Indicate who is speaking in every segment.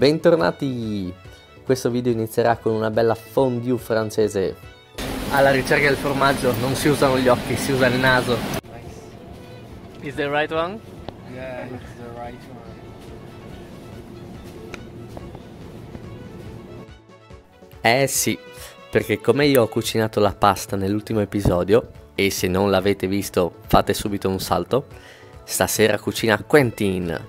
Speaker 1: Bentornati! Questo video inizierà con una bella fondue francese. Alla ricerca del formaggio non si usano gli occhi, si usa il naso. Is the right one?
Speaker 2: Yeah, it's the right one.
Speaker 1: Sì, perché come io ho cucinato la pasta nell'ultimo episodio, e se non l'avete visto fate subito un salto, stasera cucina Quentin.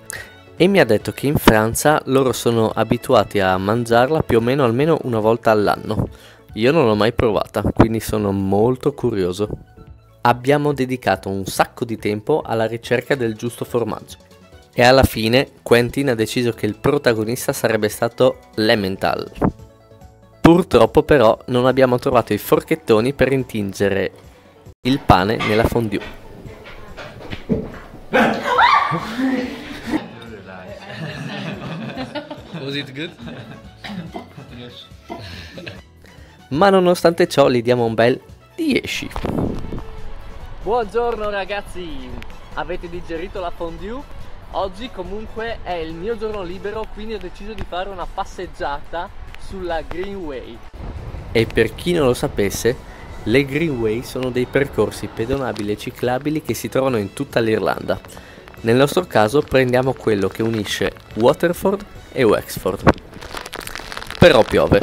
Speaker 1: E mi ha detto che in Francia loro sono abituati a mangiarla più o meno almeno una volta all'anno. Io non l'ho mai provata, quindi sono molto curioso. Abbiamo dedicato un sacco di tempo alla ricerca del giusto formaggio. E alla fine Quentin ha deciso che il protagonista sarebbe stato l'Emmental. Purtroppo però non abbiamo trovato i forchettoni per intingere il pane nella fondue. Was it good?
Speaker 2: Yes.
Speaker 1: Ma nonostante ciò gli diamo un bel 10. Buongiorno ragazzi, avete digerito la fondue? Oggi comunque è il mio giorno libero, quindi ho deciso di fare una passeggiata sulla Greenway. E per chi non lo sapesse, le Greenway sono dei percorsi pedonabili e ciclabili che si trovano in tutta l'Irlanda. Nel nostro caso prendiamo quello che unisce Waterford e Wexford. Però piove.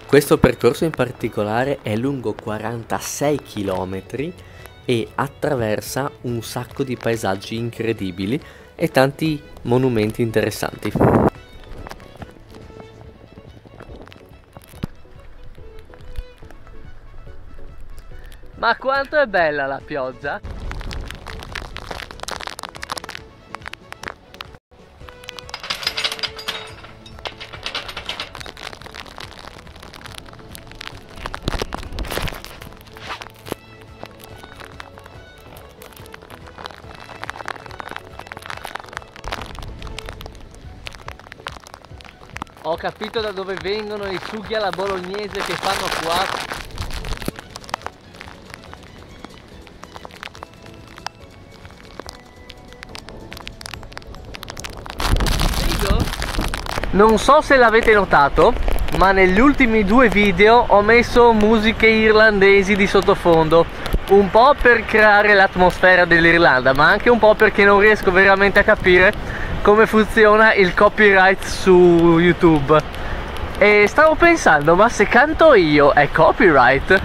Speaker 1: Questo percorso in particolare è lungo 46 km e attraversa un sacco di paesaggi incredibili e tanti monumenti interessanti. Ma quanto è bella la pioggia! Ho capito da dove vengono i sughi alla bolognese che fanno qua. Non so se l'avete notato, ma negli ultimi due video ho messo musiche irlandesi di sottofondo, un po' per creare l'atmosfera dell'Irlanda, ma anche un po' perché non riesco veramente a capire come funziona il copyright su YouTube. E stavo pensando, ma se canto io è copyright?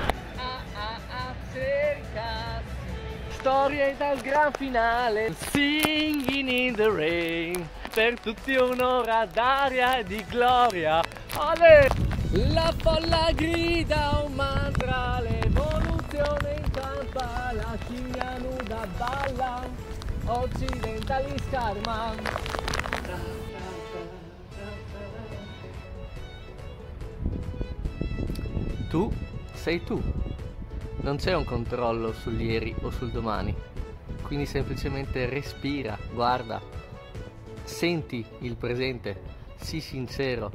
Speaker 1: Storie dal gran finale, singing in the rain, per tutti un'ora d'aria e di gloria. Olè! La folla grida un mantra, l'evoluzione incampa, la scimmia nuda balla, occidentali scarma. Tu sei tu. Non c'è un controllo sull'ieri o sul domani, quindi semplicemente respira, guarda, senti il presente, sii sincero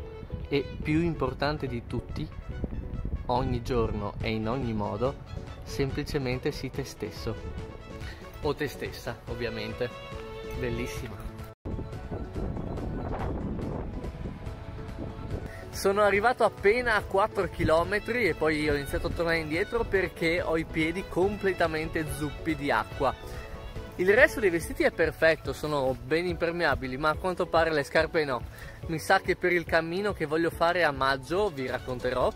Speaker 1: e, più importante di tutti, ogni giorno e in ogni modo, semplicemente sii te stesso. O te stessa, ovviamente. Bellissima. Sono arrivato appena a 4 km e poi ho iniziato a tornare indietro perché ho i piedi completamente zuppi di acqua. Il resto dei vestiti è perfetto, sono ben impermeabili, ma a quanto pare le scarpe no. Mi sa che per il cammino che voglio fare a maggio, vi racconterò,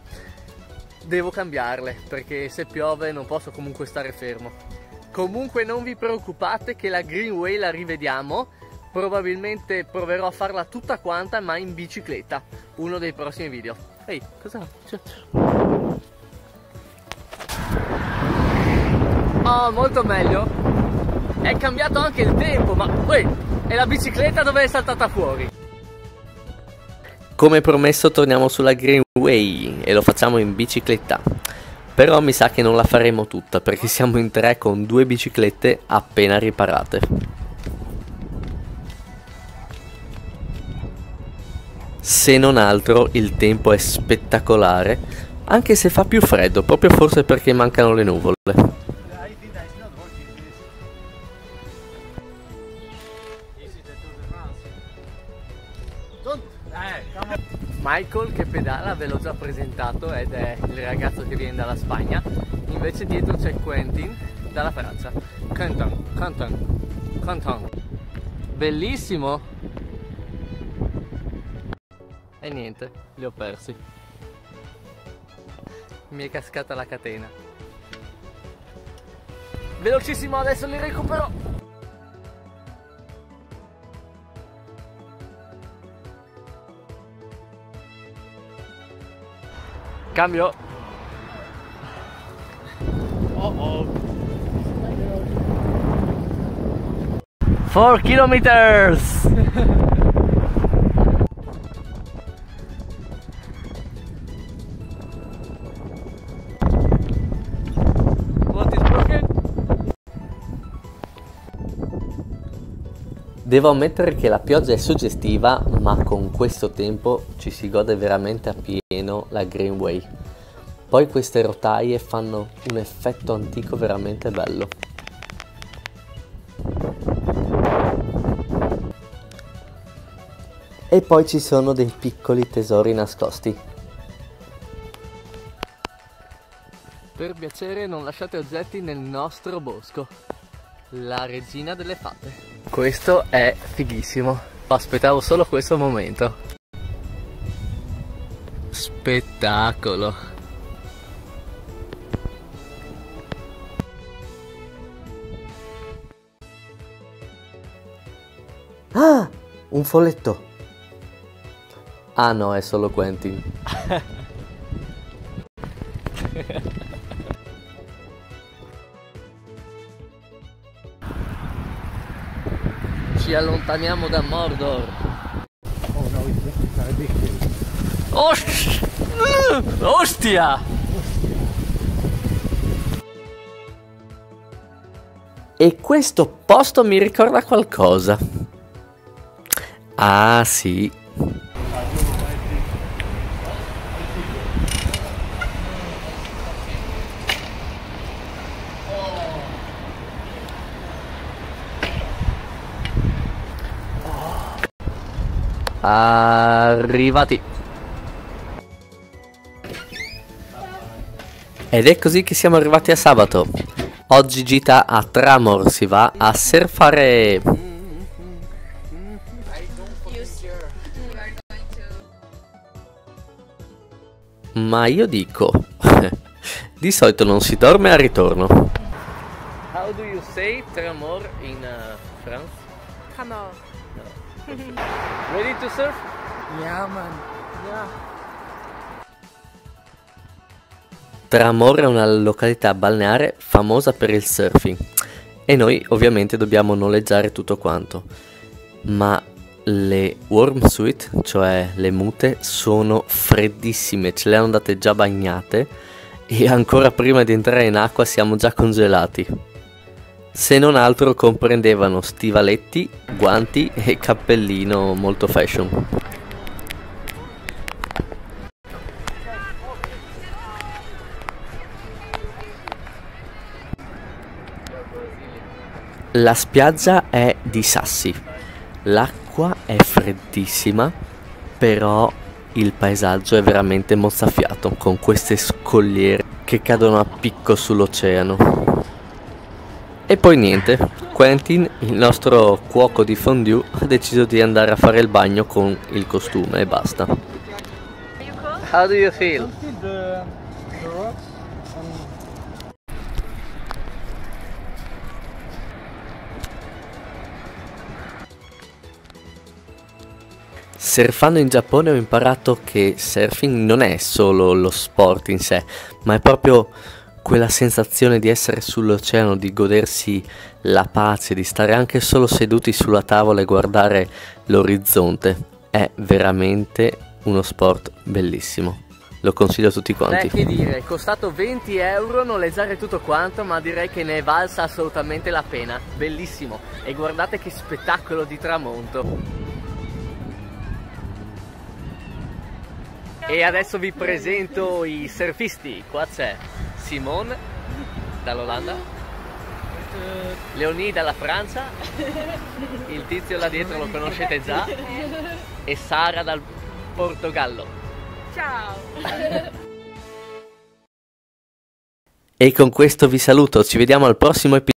Speaker 1: devo cambiarle, perché se piove non posso comunque stare fermo. Comunque non vi preoccupate che la Greenway la rivediamo. Probabilmente proverò a farla tutta quanta, ma in bicicletta, uno dei prossimi video. Ehi, cosa? Oh, molto meglio. È cambiato anche il tempo, ma e la bicicletta dove è saltata fuori? Come promesso torniamo sulla Greenway e lo facciamo in bicicletta. Però mi sa che non la faremo tutta perché siamo in 3 con 2 biciclette appena riparate. Se non altro il tempo è spettacolare, anche se fa più freddo, proprio forse perché mancano le nuvole. Michael che pedala, ve l'ho già presentato, ed è il ragazzo che viene dalla Spagna. Invece dietro c'è Quentin dalla Francia. Quentin. Bellissimo. E niente, li ho persi. Mi è cascata la catena. Velocissimo, adesso li recupero. Cambio. Oh. 4 kilometers. What is broken? Devo ammettere che la pioggia è suggestiva, ma con questo tempo ci si gode veramente a pieno la Greenway. Poi queste rotaie fanno un effetto antico veramente bello. E poi ci sono dei piccoli tesori nascosti. Per piacere non lasciate oggetti nel nostro bosco. La regina delle fate. Questo è fighissimo. Aspettavo solo questo momento. Spettacolo. Ah! Un folletto. Ah no, è solo Quentin. Ci allontaniamo da Mordor.
Speaker 2: Oh no, it's ridiculous.
Speaker 1: Ostia! E questo posto mi ricorda qualcosa. Ah sì. Arrivati. Ed è così che siamo arrivati a sabato. Oggi gita a Tramor, si va a surfare. Ma io dico, di solito non si dorme al ritorno. How do you say Tramor in France?
Speaker 3: Tramor.
Speaker 1: Ready to surf?
Speaker 3: Yeah, man. Yeah.
Speaker 1: Tramor è una località balneare famosa per il surfing e noi ovviamente dobbiamo noleggiare tutto quanto, ma le wetsuit, cioè le mute, sono freddissime, ce le hanno date già bagnate e ancora prima di entrare in acqua siamo già congelati. Se non altro comprendevano stivaletti, guanti e cappellino molto fashion. La spiaggia è di sassi, l'acqua è freddissima, però il paesaggio è veramente mozzafiato con queste scogliere che cadono a picco sull'oceano. E poi niente, Quentin, il nostro cuoco di fondue, ha deciso di andare a fare il bagno con il costume e basta. How do you feel?
Speaker 2: The rocks
Speaker 1: Surfando in Giappone ho imparato che surfing non è solo lo sport in sé, ma è proprio quella sensazione di essere sull'oceano, di godersi la pace, di stare anche solo seduti sulla tavola e guardare l'orizzonte. È veramente uno sport bellissimo. Lo consiglio a tutti quanti. Che dire, è costato 20 euro noleggiare tutto quanto, ma direi che ne è valsa assolutamente la pena. Bellissimo. E guardate che spettacolo di tramonto. E adesso vi presento i surfisti. Qua c'è Simone dall'Olanda, Leonie dalla Francia, il tizio là dietro lo conoscete già, e Sara Portogallo.
Speaker 3: Ciao.
Speaker 1: E con questo vi saluto, ci vediamo al prossimo episodio.